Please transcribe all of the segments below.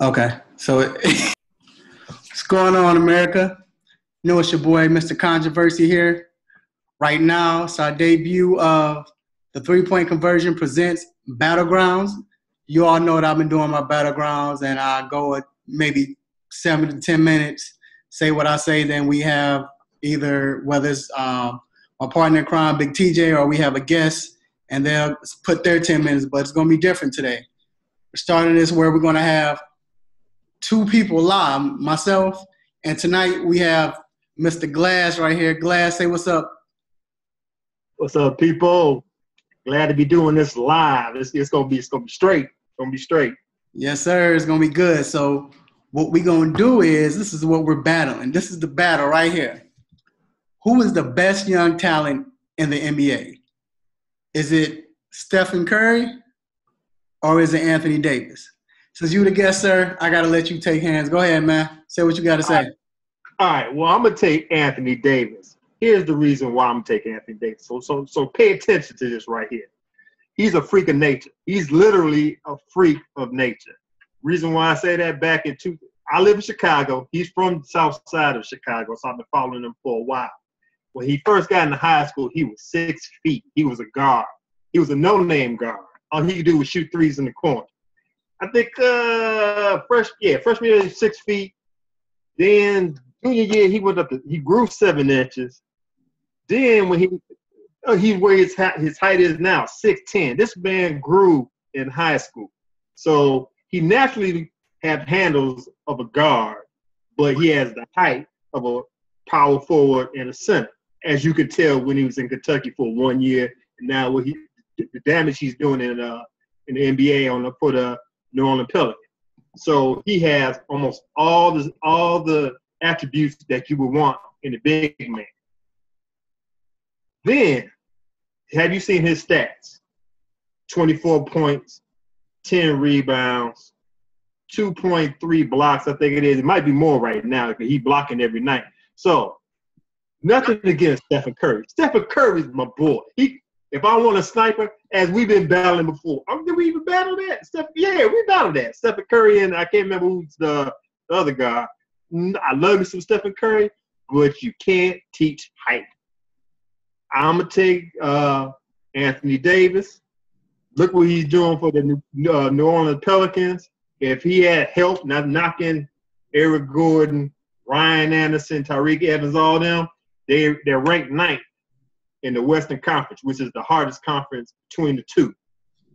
Okay, so what's going on, America? You know, it's your boy, Mr. Controversy here. Right now, it's our debut of the three-point conversion presents Battlegrounds. You all know that I've been doing my Battlegrounds, and I go at maybe 7 to 10 minutes, say what I say, then we have either, whether it's my partner in crime, Big TJ, or we have a guest, and they'll put their 10 minutes, but it's going to be different today. We're starting this where we're going to have two people live, myself, and tonight we have Mr. Glass right here. Glass, say what's up. What's up, people? Glad to be doing this live. It's gonna be straight. It's gonna be straight. Yes, sir. It's gonna be good. So what we're gonna do is this is what we're battling. This is the battle right here. Who is the best young talent in the NBA? Is it Stephen Curry or is it Anthony Davis? Since you the guest, sir, I gotta let you take hands. Go ahead, man. Say what you gotta say. All right. Well, I'm gonna take Anthony Davis. Here's the reason why I'm taking Anthony Davis. So pay attention to this right here. He's a freak of nature. He's literally a freak of nature. Reason why I say that, I live in Chicago. He's from the south side of Chicago, so I've been following him for a while. When he first got into high school, he was 6 feet. He was a guard. He was a no-name guard. All he could do was shoot threes in the corner. I think freshman year, 6 feet. Then junior year, he grew 7 inches. Then when he's where his height is now, 6'10". This man grew in high school. So he naturally have handles of a guard, but he has the height of a power forward and a center. As you could tell when he was in Kentucky for 1 year, and now the damage he's doing in the NBA for the New Orleans Pelicans. So he has almost all the attributes that you would want in a big man. Then, have you seen his stats? 24 points, 10 rebounds, 2.3 blocks, I think it is. It might be more right now because he's blocking every night. So, nothing against Stephen Curry. Stephen Curry is my boy. If I want a sniper, as we've been battling before, did we even battle that? We battled that. Stephen Curry and I can't remember who's the other guy. I love me some Stephen Curry, but you can't teach height. I'm going to take Anthony Davis. Look what he's doing for the New Orleans Pelicans. If he had help, not knocking Eric Gordon, Ryan Anderson, Tariq Evans, all them, they're ranked 9th in the Western Conference, which is the hardest conference between the two.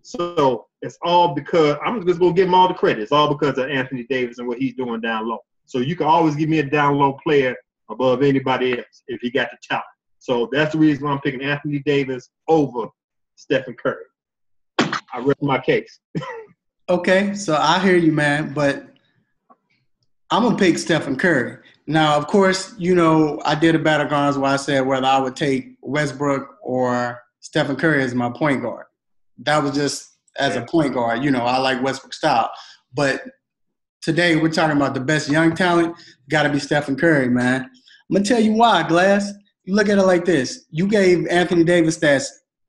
So it's all because – I'm just going to give him all the credit. It's all because of Anthony Davis and what he's doing down low. So you can always give me a down low player above anybody else if he got the talent. So that's the reason why I'm picking Anthony Davis over Stephen Curry. I rest my case. Okay, so I hear you, man, but I'm going to pick Stephen Curry. Now, of course, you know, I did a Battlegrounds where I said whether I would take Westbrook or Stephen Curry as my point guard. That was just as a point guard. You know, I like Westbrook's style. But today we're talking about the best young talent. Got to be Stephen Curry, man. I'm going to tell you why, Glass. You look at it like this. You gave Anthony Davis stats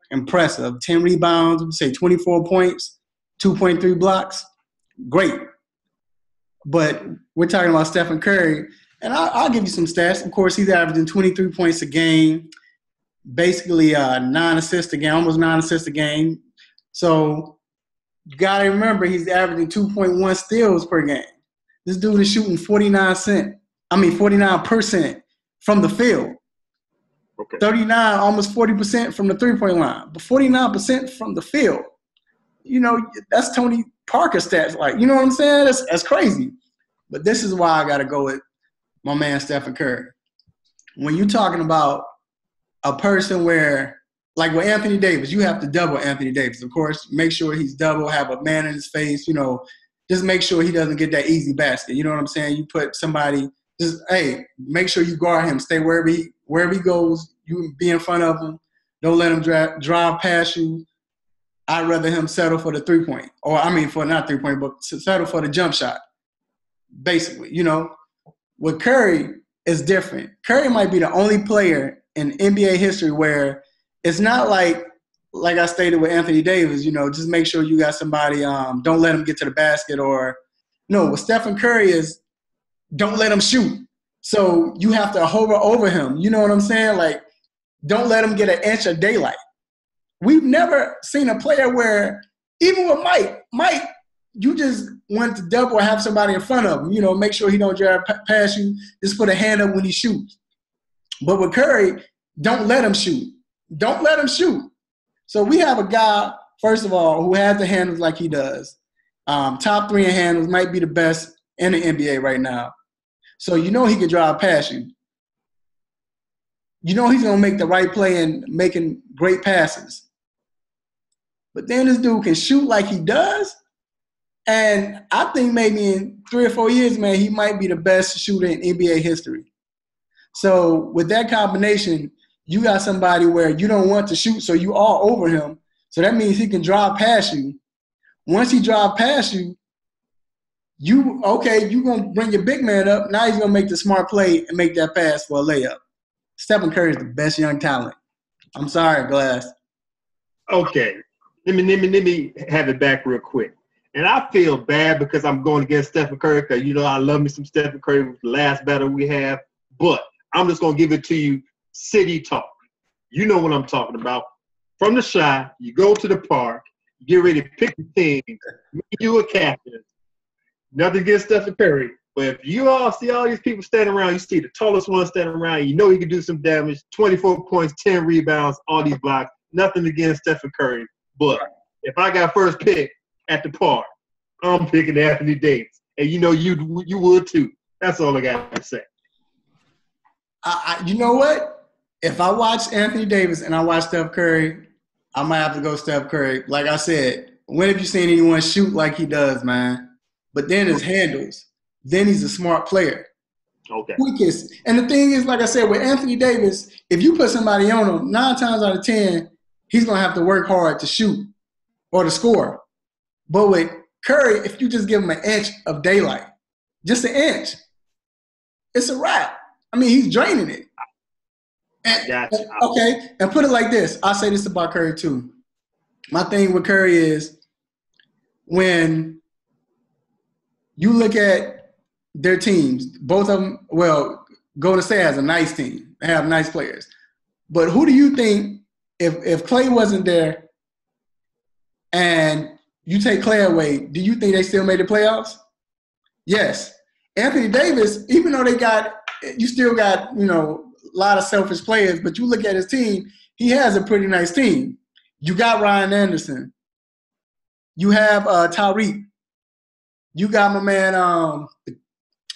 impressive. 10 rebounds, say 24 points, 2.3 blocks. Great. But we're talking about Stephen Curry, and I'll give you some stats. Of course, he's averaging 23 points a game, basically 9 assists a game, almost 9 assists a game. So you got to remember he's averaging 2.1 steals per game. This dude is shooting 49% from the field. Okay. 39, almost 40% from the three-point line, but 49% from the field. You know, that's Tony Parker stats. Like, you know what I'm saying? That's crazy. But this is why I got to go with my man Stephen Curry. When you're talking about a person where, like with Anthony Davis, you have to double Anthony Davis. Of course, make sure he's double, have a man in his face, you know, just make sure he doesn't get that easy basket. You know what I'm saying? You put somebody, make sure you guard him. Stay wherever he goes, you be in front of him. Don't let him drive past you. I'd rather him settle for the three-point. For not three-point, but settle for the jump shot. Basically, you know. With Curry, it's different. Curry might be the only player in NBA history where it's not like I stated with Anthony Davis, you know, just make sure you got somebody, don't let him get to the basket or No, what Stephen Curry is, don't let him shoot. So you have to hover over him. You know what I'm saying? Like, don't let him get an inch of daylight. We've never seen a player where, even with Mike, you just want to double or have somebody in front of him. You know, make sure he don't drive past you. Just put a hand up when he shoots. But with Curry, don't let him shoot. Don't let him shoot. So we have a guy, first of all, who has the handles like he does. Top 3 in handles, might be the best in the NBA right now. So you know he can drive past you. You know he's going to make the right play and making great passes. But then this dude can shoot like he does. And I think maybe in 3 or 4 years, man, he might be the best shooter in NBA history. So with that combination, you got somebody where you don't want to shoot, so you are over him. So that means he can drive past you. Once he drives past you, you're going to bring your big man up. Now he's going to make the smart play and make that pass for a layup. Stephen Curry is the best young talent. I'm sorry, Glass. Okay. Let me have it back real quick. And I feel bad because I'm going against Stephen Curry because, you know, I love me some Stephen Curry with the last battle we have. But I'm just going to give it to you city talk. You know what I'm talking about. From the shot, you go to the park, you get ready to pick the team, you a captain. Nothing against Stephen Curry. But if you all see all these people standing around, you see the tallest one standing around, you know he can do some damage, 24 points, 10 rebounds, all these blocks. Nothing against Stephen Curry. But if I got first pick at the park, I'm picking Anthony Davis. And you know you would too. That's all I got to say. You know what? If I watch Anthony Davis and I watch Steph Curry, I might have to go Steph Curry. Like I said, when have you seen anyone shoot like he does, man? But then his handles. Then he's a smart player. Okay. Quickest. And the thing is, like I said, with Anthony Davis, if you put somebody on him, 9 times out of 10, he's going to have to work hard to shoot or to score. But with Curry, if you just give him an inch of daylight, just an inch, it's a wrap. I mean, he's draining it. And, gotcha. Okay, and put it like this. I'll say this about Curry too. My thing with Curry is when you look at their teams, both of them, well, Golden State has a nice team. They have nice players. But who do you think, if Clay wasn't there and you take Clay away, do you think they still made the playoffs? Yes. Anthony Davis, even though you still got, you know, a lot of selfish players, but you look at his team, he has a pretty nice team. You got Ryan Anderson. You have Tyreek. You got my man,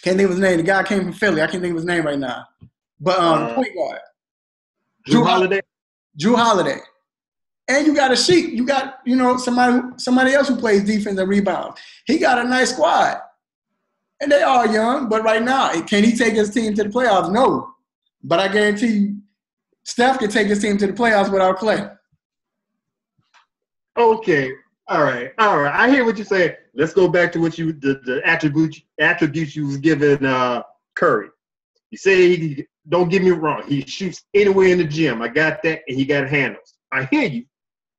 can't think of his name. The guy came from Philly. I can't think of his name right now. But point guard. Drew Holiday. Drew Holiday. And you got a Sheik. You got, you know, somebody else who plays defense and rebounds. He got a nice squad. And they are young, but right now, can he take his team to the playoffs? No. But I guarantee you, Steph can take his team to the playoffs without Clay. Okay. All right. I hear what you're saying. Let's go back to what the attributes you was giving Curry. You say don't get me wrong, he shoots anywhere in the gym. I got that, and he got handles. I hear you,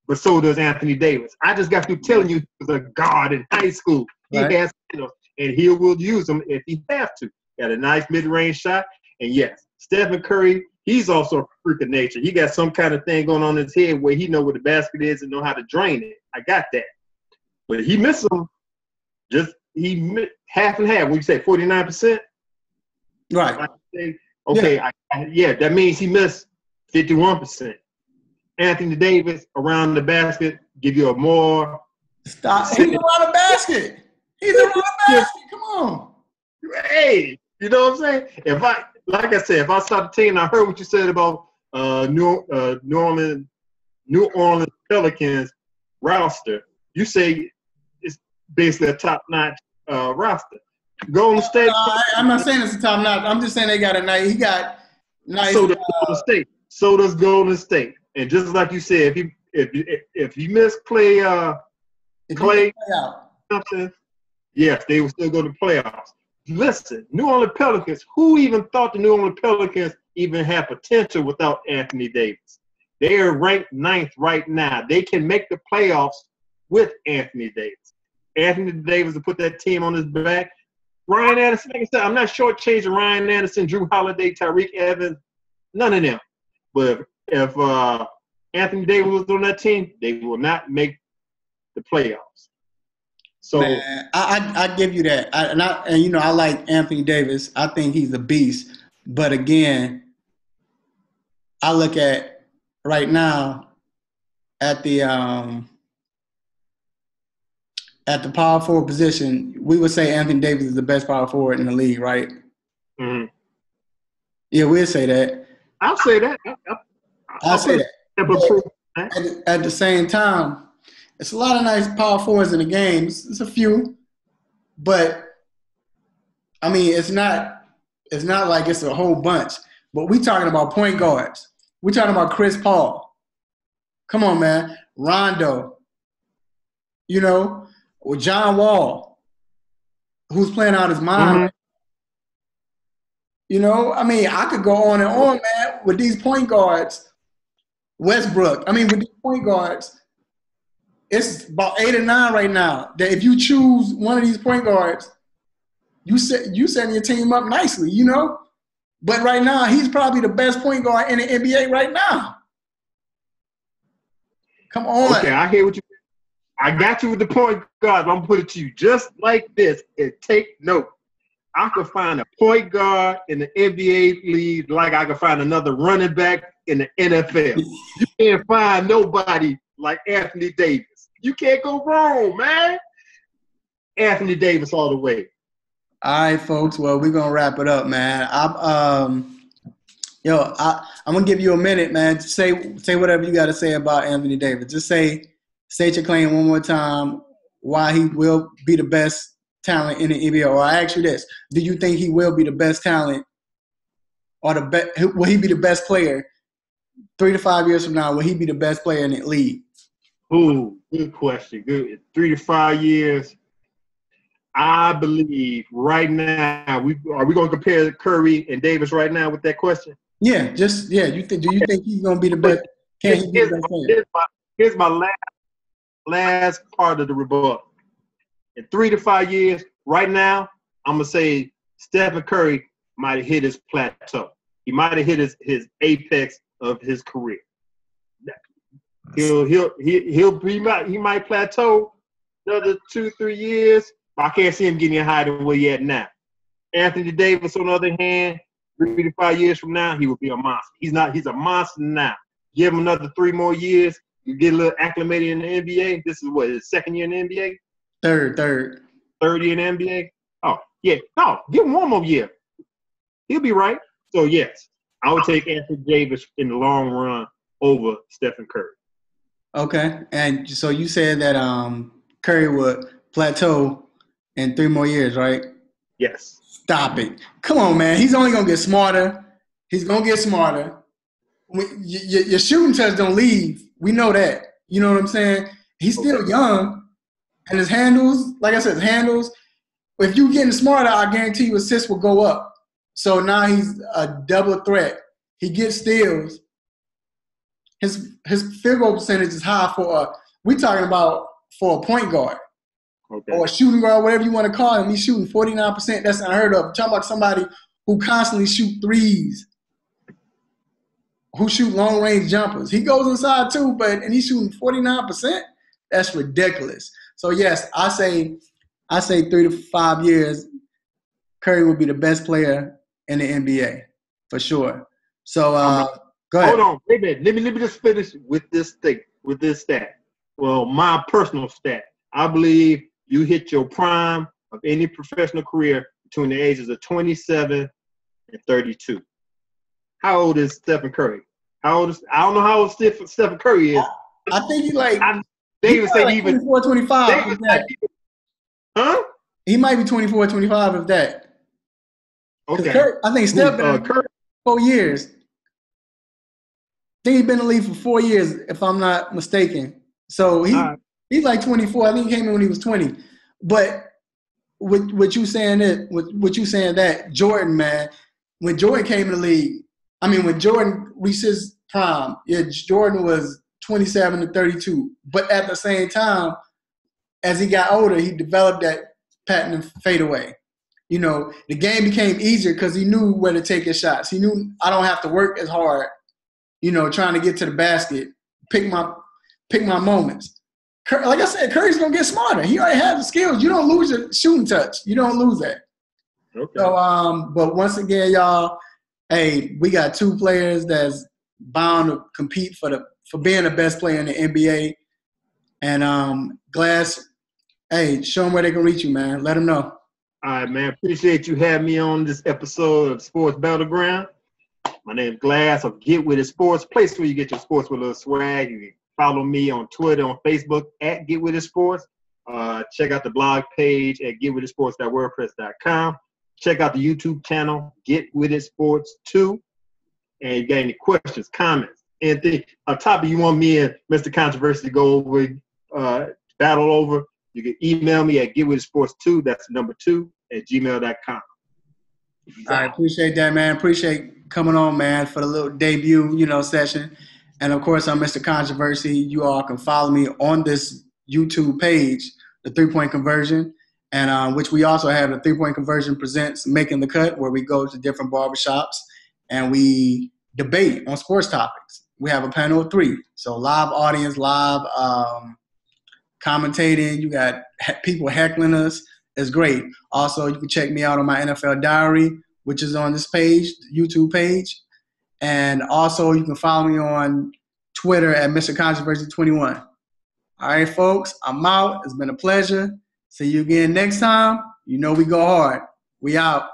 but so does Anthony Davis. I just got through telling you he was a guard in high school. He has handles, and he will use them if he have to. Got a nice mid-range shot, and yes, Stephen Curry, he's also a freak of nature. He got some kind of thing going on in his head where he know where the basket is and know how to drain it. I got that. But he missed them. He missed half and half. What you say, 49%? Right. Okay, yeah. That means he missed 51%. Anthony Davis around the basket give you a more. Stop. He's around the basket. Come on. Hey, you know what I'm saying? If I start the team, I heard what you said about New Orleans Pelicans roster. You say it's basically a top-notch roster. Golden State. I'm not saying it's a top-notch. I'm just saying they got a nice. He got nice. So does Golden State. So does Golden State. And just like you said, if he missed Clay, something, yes, they will still go to the playoffs. Listen, New Orleans Pelicans. Who even thought the New Orleans Pelicans even had potential without Anthony Davis? They are ranked 9th right now. They can make the playoffs with Anthony Davis. Anthony Davis to put that team on his back. Ryan Anderson, like I said, I'm not shortchanging Ryan Anderson, Drew Holiday, Tyreek Evans, none of them. But if Anthony Davis was on that team, they will not make the playoffs. So, man, I give you that. I like Anthony Davis. I think he's a beast. But again, I look at right now at the power forward position. We would say Anthony Davis is the best power forward in the league, right? mm-hmm. Yeah, we'll say that. I'll say that. I'll say that. At the same time, it's a lot of nice power forwards in the game. It's a few, but I mean, it's not like it's a whole bunch. But we talking about point guards. We talking about Chris Paul. Come on, man. Rondo. Or John Wall, who's playing out his mind. Mm-hmm. I mean, I could go on and on, man, with these point guards. Westbrook. I mean, with these point guards, it's about 8 or 9 right now. That if you choose one of these point guards, you setting your team up nicely, But right now, he's probably the best point guard in the NBA right now. Come on. Okay, I hear what you. I got you with the point guard. I'm gonna put it to you just like this and take note. I could find a point guard in the NBA league like I could find another running back in the NFL. You can't find nobody like Anthony Davis. You can't go wrong, man. Anthony Davis all the way. All right, folks. Well, we're gonna wrap it up, man. I'm gonna give you a minute, man. Say whatever you got to say about Anthony Davis. Just state your claim one more time. Why he will be the best talent in the NBA? Or I ask you this: do you think he will be the best talent, or will he be the best player 3 to 5 years from now? Will he be the best player in the league? Ooh, good question. Good. 3 to 5 years. I believe right now are we going to compare Curry and Davis right now with that question? Yeah, do you think he's going to be the best? Can he be the best player? Here's my last part of the rebuttal. In 3 to 5 years, right now, I'm gonna say Stephen Curry might have hit his plateau. He might have hit his apex of his career. He might plateau another 2-3 years. I can't see him getting higher than where he at now. Anthony Davis, on the other hand, 3 to 5 years from now, he will be a monster. He's a monster now. Give him another 3 more years, you get a little acclimated in the NBA. This is what, his second year in the NBA? Third. Third year in the NBA? Oh, yeah. No, give him 1 more year. He'll be right. So, yes, I would take Anthony Davis in the long run over Stephen Curry. Okay. And so you said that Curry would plateau in 3 more years, right? Yes. Stop it. Come on, man. He's only going to get smarter. He's going to get smarter. Your shooting touch don't leave. We know that. You know what I'm saying? He's still young. And his handles, like I said, if you're getting smarter, I guarantee you assists will go up. So now he's a double threat. He gets steals. His field goal percentage is high we're talking about for a point guard. Okay. Or a shooting guard, whatever you want to call him. He's shooting 49%. That's unheard of. I'm talking about somebody who constantly shoot threes, who shoot long-range jumpers. He goes inside too, and he's shooting 49%. That's ridiculous. So, yes, I say 3 to 5 years, Curry will be the best player in the NBA for sure. So, go ahead. Hold on. Wait a minute. Let me just finish with this stat. Well, my personal stat. I believe you hit your prime of any professional career between the ages of 27 and 32. How old is Stephen Curry? I don't know how old Stephen Curry is. I think he's like David say like 24, 25. Huh? He might be 24, 25 of that. Okay. I think Steph been Curry 4 years. I think he's been in the league for 4 years, if I'm not mistaken. So he's like 24. I think he came in when he was 20. But what you saying that Jordan, man, when Jordan came in the league, when Jordan reached his prime, Jordan was 27 to 32. But at the same time, as he got older, he developed that pattern and fadeaway. You know, the game became easier because he knew where to take his shots. He knew I don't have to work as hard, you know, trying to get to the basket, pick my moments. Like I said, Curry's going to get smarter. He already has the skills. You don't lose your shooting touch. You don't lose that. Okay. So, but once again, y'all, hey, we got two players that's bound to compete for being the best player in the NBA. And Glass, hey, show them where they can reach you, man. Let them know. All right, man. Appreciate you having me on this episode of Sports Battleground. My name is Glass of Get With It Sports, place where you get your sports with a little swag. You can follow me on Twitter, on Facebook at Get With It Sports. Check out the blog page at getwithitsports.wordpress.com. Check out the YouTube channel, Get With It Sports 2. And you got any questions, comments, anything on top of you want me and Mr. Controversy to go over, battle over, you can email me at getwithitsports2, that's the number 2, at gmail.com. I appreciate that, man. Appreciate coming on, man, for the little debut, session. And, of course, I'm Mr. Controversy. You all can follow me on this YouTube page, The 3-Point Conversion, and which we also have the 3-Point Conversion Presents Making the Cut, where we go to different barbershops and we debate on sports topics. We have a panel of 3. So live audience, live commentating. You got people heckling us. It's great. Also, you can check me out on my NFL Diary, which is on this page, the YouTube page. And also, you can follow me on Twitter at Mr. Controversy21. All right, folks, I'm out. It's been a pleasure. See you again next time. You know we go hard. We out.